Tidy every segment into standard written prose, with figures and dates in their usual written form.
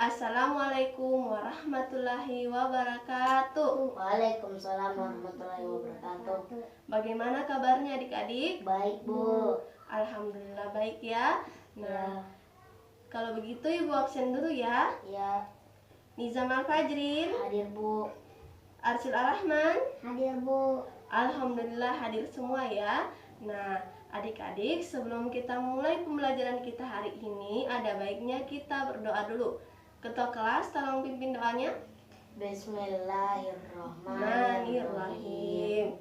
Assalamualaikum warahmatullahi wabarakatuh. Waalaikumsalam warahmatullahi wabarakatuh. Bagaimana kabarnya adik-adik? Baik, Bu. Alhamdulillah baik ya. Nah, Ya, kalau begitu Ibu absen dulu ya. ya, Nizam Al-Fajrin, hadir, Bu. Arsyil Ar-Rahman. Hadir, Bu. Alhamdulillah hadir semua ya. Nah, adik-adik, sebelum kita mulai pembelajaran kita hari ini, ada baiknya kita berdoa dulu. Ketua kelas, tolong pimpin doanya. Bismillahirrahmanirrahim.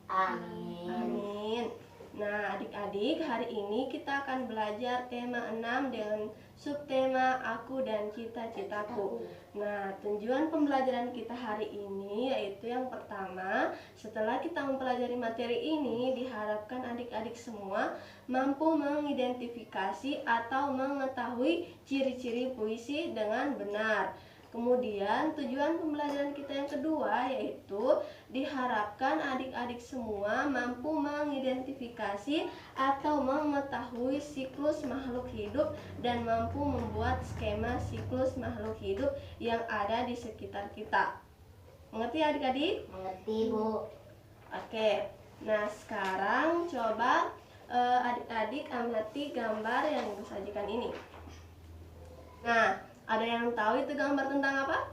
Amin. Amin. Nah, adik-adik, hari ini kita akan belajar tema 6 dengan subtema Aku dan Cita-Citaku. Nah, tujuan pembelajaran kita hari ini yaitu yang pertama, setelah kita mempelajari materi ini, diharapkan adik-adik semua mampu mengidentifikasi atau mengetahui ciri-ciri puisi dengan benar. Kemudian tujuan pembelajaran kita yang kedua yaitu diharapkan adik-adik semua mampu mengidentifikasi atau mengetahui siklus makhluk hidup dan mampu membuat skema siklus makhluk hidup yang ada di sekitar kita. Mengerti adik-adik? Mengerti, Bu. Oke, nah sekarang coba adik-adik amati gambar yang disajikan ini. Nah, ada yang tahu itu gambar tentang apa?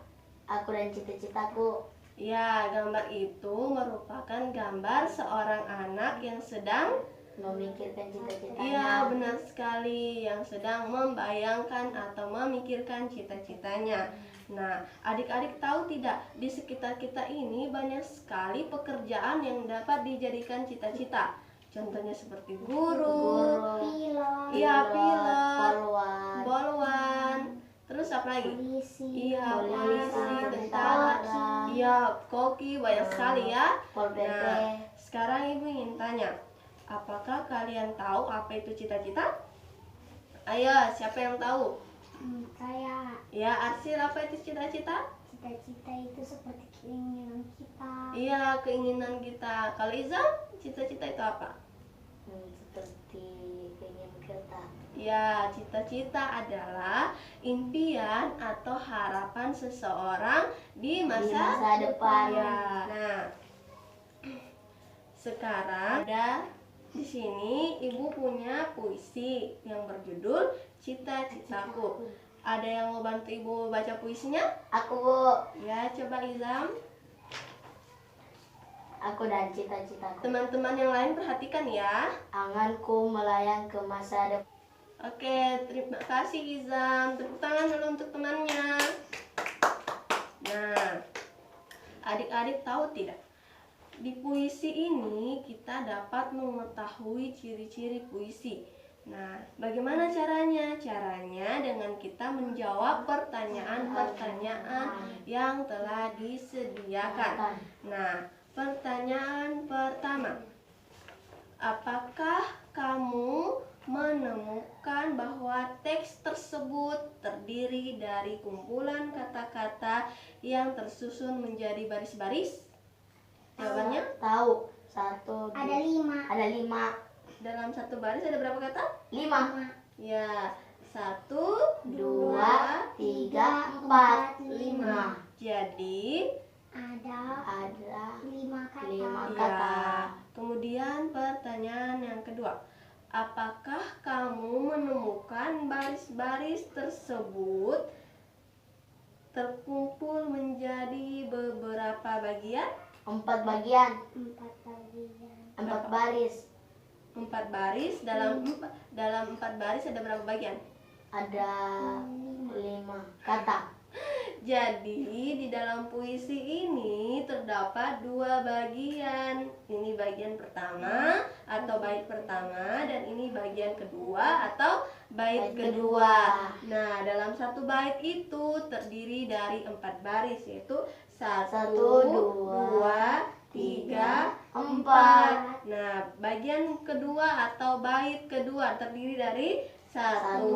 Aku dan cita-citaku. Ya, gambar itu merupakan gambar seorang anak yang sedang Memikirkan cita-citanya. Iya, benar sekali, yang sedang membayangkan atau memikirkan cita-citanya. Nah, adik-adik tahu tidak, di sekitar kita ini banyak sekali pekerjaan yang dapat dijadikan cita-cita. Contohnya seperti guru, Pilot. iya pilot, Polwan. polwan, terus apa lagi? Polisi. Iya, polisi, Tentara. tentara, iya, koki, banyak sekali ya. Pol PP. Nah, sekarang Ibu ingin tanya, apakah kalian tahu apa itu cita-cita? Ayo, siapa yang tahu? Saya, Ya, Arsyil, apa itu cita-cita? cita-cita itu seperti keinginan kita. Iya, keinginan kita. Kalau Izam, cita-cita itu apa? Seperti keinginan kita. Ya, cita-cita adalah impian atau harapan seseorang di masa depan. Ya, nah, sekarang ada di sini Ibu punya puisi yang berjudul Cita-Citaku. Ada yang mau bantu Ibu baca puisinya? Aku, Bu. Ya, coba Izam. Aku dan cita-citaku. Teman-teman yang lain perhatikan ya. Anganku melayang ke masa depan. Oke, terima kasih Izam. Tepuk tangan dulu untuk temannya. Nah, adik-adik tahu tidak? Di puisi ini kita dapat mengetahui ciri-ciri puisi. Nah, bagaimana caranya? Caranya dengan kita menjawab pertanyaan-pertanyaan yang telah disediakan. Nah, pertanyaan pertama. Apakah kamu menemukan bahwa teks tersebut terdiri dari kumpulan kata-kata yang tersusun menjadi baris-baris? Jawabannya? Tahu. 1, 2. Ada 5. Ada 5. Dalam satu baris ada berapa kata? 5. Ya, 1, 2, 2, 3, 4, 5. Jadi, Ada Ada 5 kata. 5 ya. kata. Kemudian pertanyaan yang kedua. Apakah kamu menemukan baris-baris tersebut terkumpul menjadi beberapa bagian? 4 bagian. 4 bagian. 4 baris. 4 baris, dalam 4 baris ada berapa bagian? Ada 5 kata. Jadi di dalam puisi ini terdapat 2 bagian. Ini bagian pertama atau bait pertama, dan ini bagian kedua atau bait kedua. Nah, dalam satu bait itu terdiri dari 4 baris, yaitu 1, 2, 3, 4. Nah, bagian kedua atau bait kedua terdiri dari 1,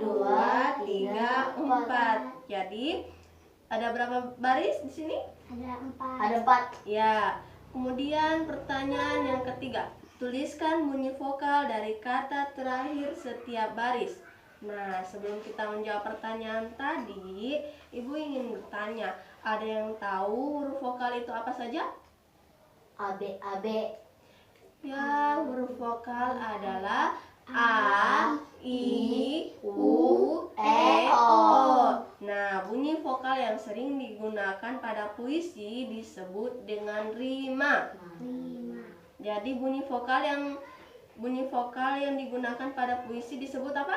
2, 3, 4. Jadi ada berapa baris di sini? Ada 4. Ada 4. Ya. Kemudian pertanyaan yang ketiga. Tuliskan bunyi vokal dari kata terakhir setiap baris. Nah, sebelum kita menjawab pertanyaan tadi, Ibu ingin bertanya, ada yang tahu huruf vokal itu apa saja? A, B, A, B. Ya, huruf vokal adalah A, I, U, E, O. Nah, bunyi vokal yang sering digunakan pada puisi disebut dengan rima. 5. Jadi bunyi vokal yang digunakan pada puisi disebut apa?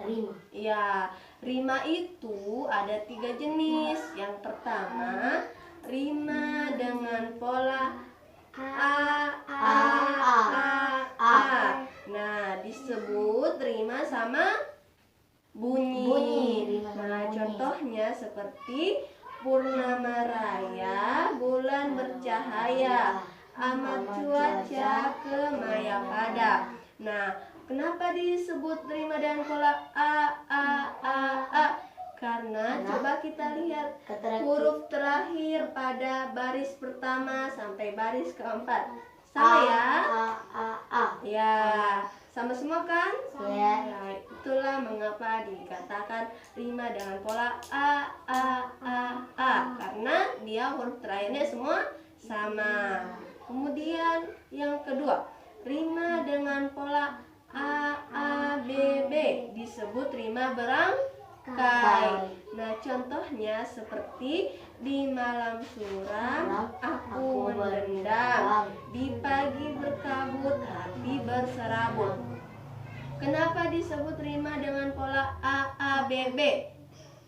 Rima. Ya, rima itu ada 3 jenis. Yang pertama, rima dengan pola A, A. Nah, disebut rima sama bunyi. Rima sama Nah, bunyi. contohnya seperti purnama raya, bulan bercahaya, amat cuaca kemaya pada. Nah, kenapa disebut rima dan pola A? Karena coba kita lihat huruf terakhir pada baris pertama sampai baris keempat. Sama ya? A. Ya, sama semua kan? Ya. Nah, itulah mengapa dikatakan rima dengan pola A. Karena dia huruf terakhirnya semua sama. Kemudian yang kedua, rima dengan pola A, B, disebut rima berangkai. Nah, contohnya seperti di malam suram aku mendendam, di pagi berkabut hati berserabut. Kenapa disebut rima dengan pola A, B?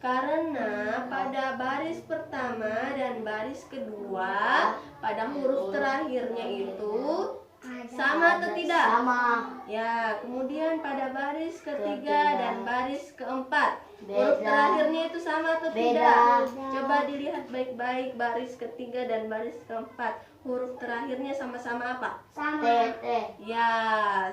Karena pada baris pertama dan baris kedua pada huruf terakhirnya itu sama atau tidak? Sama. Ya, kemudian pada baris ketiga dan baris keempat huruf Beda. terakhirnya itu sama atau Beda. tidak? Coba dilihat baik-baik baris ketiga dan baris keempat huruf terakhirnya sama-sama apa? T, T. Ya,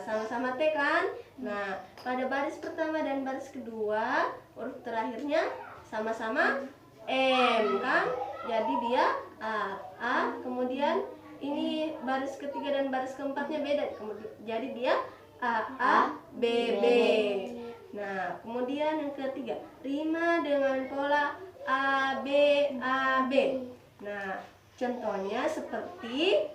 sama-sama T kan? Nah, pada baris pertama dan baris kedua huruf terakhirnya sama-sama M kan? Jadi dia A, kemudian ini baris ketiga dan baris keempatnya beda. Jadi dia A, B. Nah, kemudian yang ketiga, rima dengan pola A, B. Nah, contohnya seperti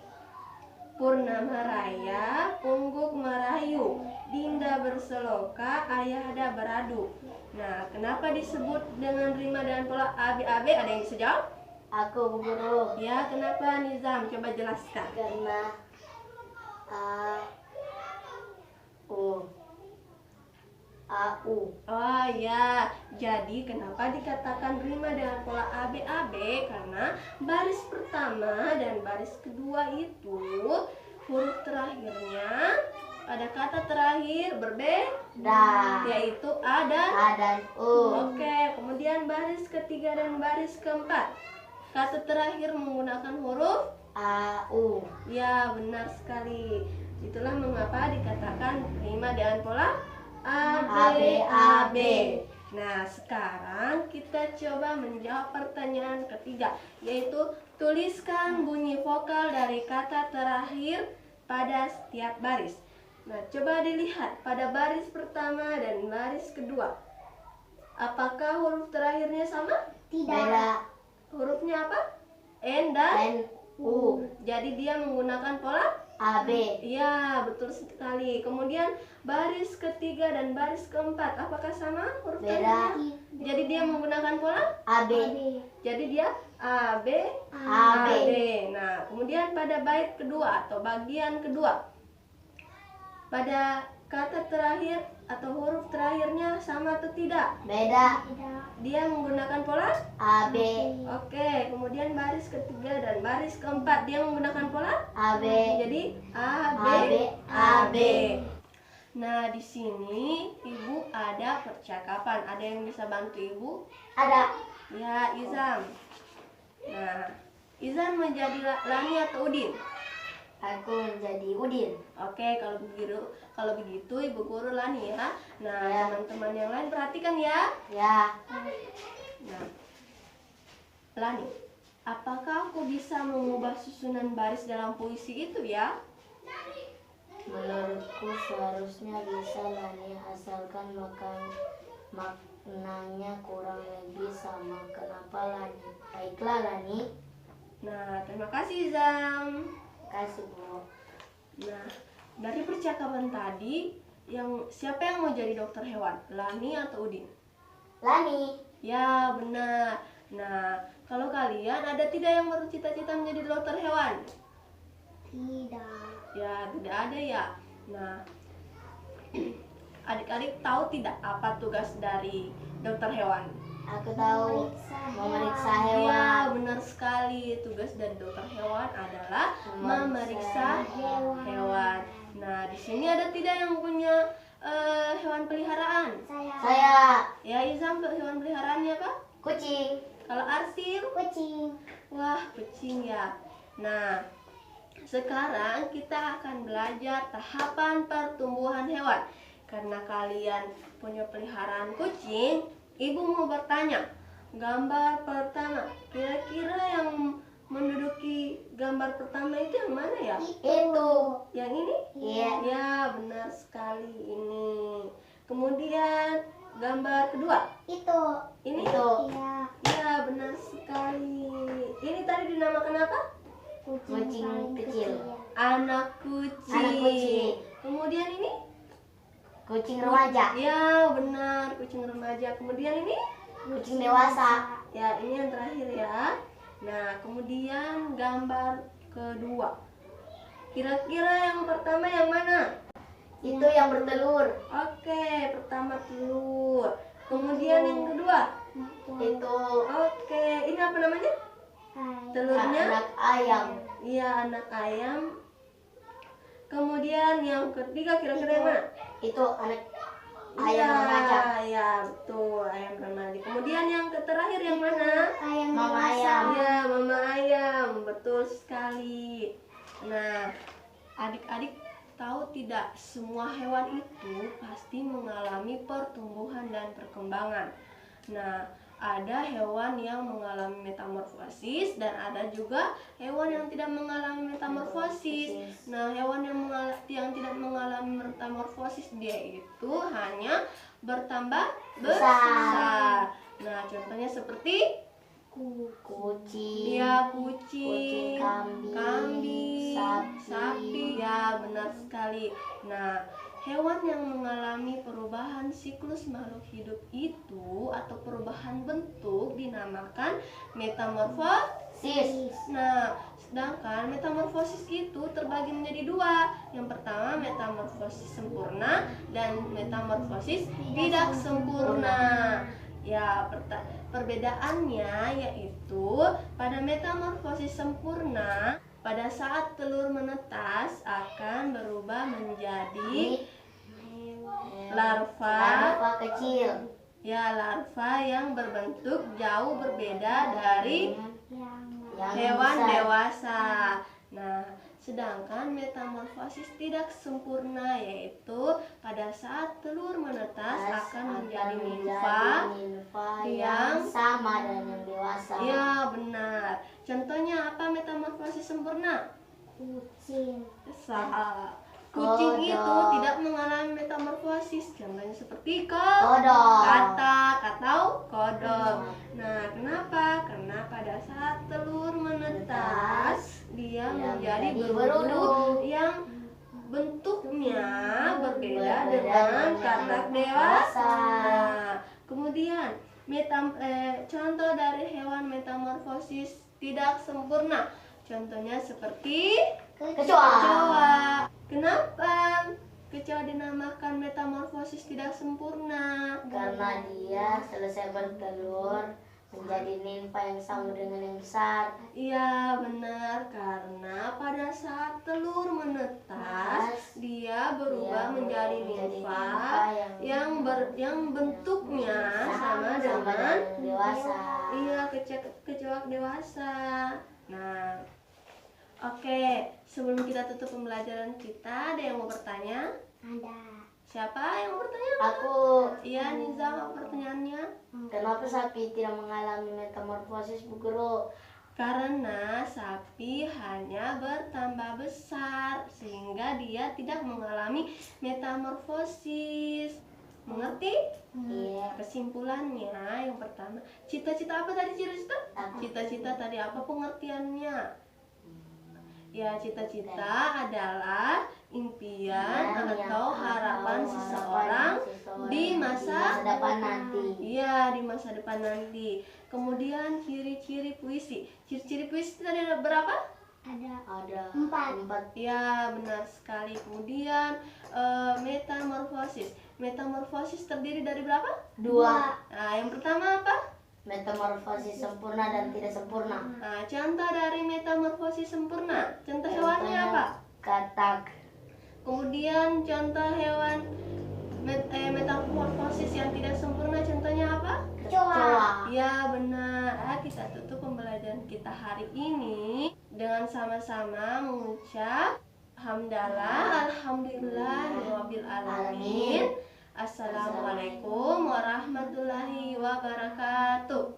purnama raya, pungguk merayu, dinda berseloka, ayahda beradu. Nah, kenapa disebut dengan rima dengan pola A, B? Ada yang bisa jawab? Aku Bu Guru. Ya, kenapa Nizam? Coba jelaskan. Karena A, U. Oh ya, jadi kenapa dikatakan rima dengan pola A, B? Karena baris pertama dan baris kedua itu huruf terakhirnya pada kata terakhir berbeda, yaitu A dan U. Oke, kemudian baris ketiga dan baris keempat kata terakhir menggunakan huruf A, U. Ya, benar sekali. Itulah mengapa dikatakan rima dengan pola A, B. Nah, sekarang kita coba menjawab pertanyaan ketiga, yaitu tuliskan bunyi vokal dari kata terakhir pada setiap baris. Nah, coba dilihat pada baris pertama dan baris kedua. Apakah huruf terakhirnya sama? Beda. Hurufnya apa? N dan U. Jadi dia menggunakan pola A, B. Iya, betul sekali. Kemudian baris ketiga dan baris keempat apakah sama huruf Beda. terakhirnya? Jadi dia menggunakan pola A, B. Jadi dia A, B. Nah, kemudian pada bait kedua atau bagian kedua, pada kata terakhir atau huruf terakhirnya sama atau tidak? Beda. Dia menggunakan pola A, B. Oke, kemudian baris ketiga dan baris keempat dia menggunakan pola A, B. Jadi A, B. Nah, di sini Ibu ada percakapan. Ada yang bisa bantu Ibu? Ada. Ya, Izam. Nah, Izam menjadi Lani atau Udin? Aku menjadi Udin. Oke, kalau begitu Ibu Guru Lani ya. Nah, Ya. teman-teman yang lain perhatikan ya. Ya. Nah, Lani, apakah aku bisa mengubah susunan baris dalam puisi itu ya? Menurutku seharusnya bisa Lani, asalkan maknanya kurang lebih sama. Kenapa Lani? Baiklah Lani. Nah, terima kasih Zam. Kasih Bu. Nah, dari percakapan tadi, siapa yang mau jadi dokter hewan? Lani atau Udin? Lani. Ya, benar. Nah, kalau kalian ada tidak yang bercita-cita menjadi dokter hewan? Tidak. Ya, tidak ada ya. Nah, adik-adik tahu tidak apa tugas dari dokter hewan? Aku tahu. Memeriksa Ya, hewan. benar sekali. Tugas dari dokter hewan adalah memeriksa hewan. Nah, di sini ada tidak yang punya hewan peliharaan? Saya. Ya, Izam, hewan peliharaannya apa? Kucing. Kalau Arsil? Kucing. Wah, kucing ya. Nah, sekarang kita akan belajar tahapan pertumbuhan hewan. Karena kalian punya peliharaan kucing, ibu mau bertanya, gambar pertama, kira-kira yang menduduki gambar pertama itu yang mana ya? Itu. Yang ini? Iya. Ya, benar sekali ini. Kemudian gambar kedua, Itu. ini? Itu. Iya. Ya, benar sekali. Ini tadi dinamakan apa? Kucing paling kecil. Anak kucing. Anak kucing. Kemudian ini? Kucing remaja. Ya, benar, kucing remaja. Kemudian ini? Kucing dewasa. Ya, ini yang terakhir ya. Nah, kemudian gambar kedua. Kira-kira yang pertama yang mana? Itu yang bertelur. Oke, pertama telur. Kemudian yang kedua? Itu Oke, ini apa namanya? Telurnya? anak ayam. Iya, anak ayam. Kemudian yang ketiga kira-kira yang mana? Itu anak ayam remaja. Ya, betul, ayam remaja. Kemudian yang terakhir yang mana? Ayam Mama dewasa. ayam. Ya, mama ayam. Betul sekali. Nah, adik-adik tahu tidak, semua hewan itu pasti mengalami pertumbuhan dan perkembangan. Nah, ada hewan yang mengalami metamorfosis dan ada juga hewan yang tidak mengalami metamorfosis. Nah, hewan yang tidak mengalami metamorfosis dia itu hanya bertambah besar. Nah, contohnya seperti Kucing. ya kucing, Kambing, sapi. Ya, benar sekali. Nah, hewan yang mengalami perubahan siklus makhluk hidup itu atau perubahan bentuk dinamakan metamorfosis. Nah, sedangkan metamorfosis itu terbagi menjadi dua. Yang pertama metamorfosis sempurna dan metamorfosis tidak sempurna. Ya, perbedaannya yaitu pada metamorfosis sempurna, pada saat telur menetas akan berubah menjadi larva. Kecil. Ya, larva yang berbentuk jauh berbeda dari Yang hewan besar. dewasa. Nah, sedangkan metamorfosis tidak sempurna yaitu pada saat telur menetas akan menjadi nimfa. yang sama dengan yang dewasa. Ya, benar. Contohnya apa metamorfosis sempurna? Kucing. Salah. Kucing Kodok. itu tidak mengalami metamorfosis. Contohnya seperti Kodok. katak atau kodok. Nah, kenapa? Karena pada saat telur menetas, dia menjadi berudu yang bentuknya berbeda dengan katak dewasa. Nah, kemudian contoh dari hewan metamorfosis tidak sempurna. Contohnya seperti kecoa. Kenapa kecoa dinamakan metamorfosis tidak sempurna? Karena dia selesai bertelur menjadi nimfa yang sama dengan yang besar. Iya, benar, karena pada saat telur menetas dia berubah menjadi nimfa yang bentuknya sama dengan dewasa. iya kecoa dewasa. Nah, oke, sebelum kita tutup pembelajaran kita, ada yang mau bertanya? Ada. Siapa yang mau bertanya? Aku. Iya, Nizam, apa pertanyaannya? Kenapa sapi tidak mengalami metamorfosis, Bu Guru? Karena sapi hanya bertambah besar sehingga dia tidak mengalami metamorfosis. Mengerti? Iya. Kesimpulannya yang pertama, cita-cita apa tadi cita-cita? Apa? Cita-cita tadi apa pengertiannya? Ya, cita-cita adalah impian atau harapan seseorang di masa depan nanti. Iya, di masa depan nanti. Kemudian ciri-ciri puisi. Ciri-ciri puisi tadi ada berapa? Ada Empat. Ya, benar sekali. Kemudian metamorfosis. Metamorfosis terdiri dari berapa? 2. Nah, yang pertama apa? Metamorfosis sempurna dan tidak sempurna. Nah, contoh dari metamorfosis sempurna. Contoh hewannya apa? Katak. Kemudian contoh hewan metamorfosis yang tidak sempurna contohnya apa? Kecoa. Ya benar. Kita tutup pembelajaran kita hari ini dengan sama-sama mengucap hamdalah alhamdulillahirabbil alamin. Assalamualaikum warahmatullahi wabarakatuh.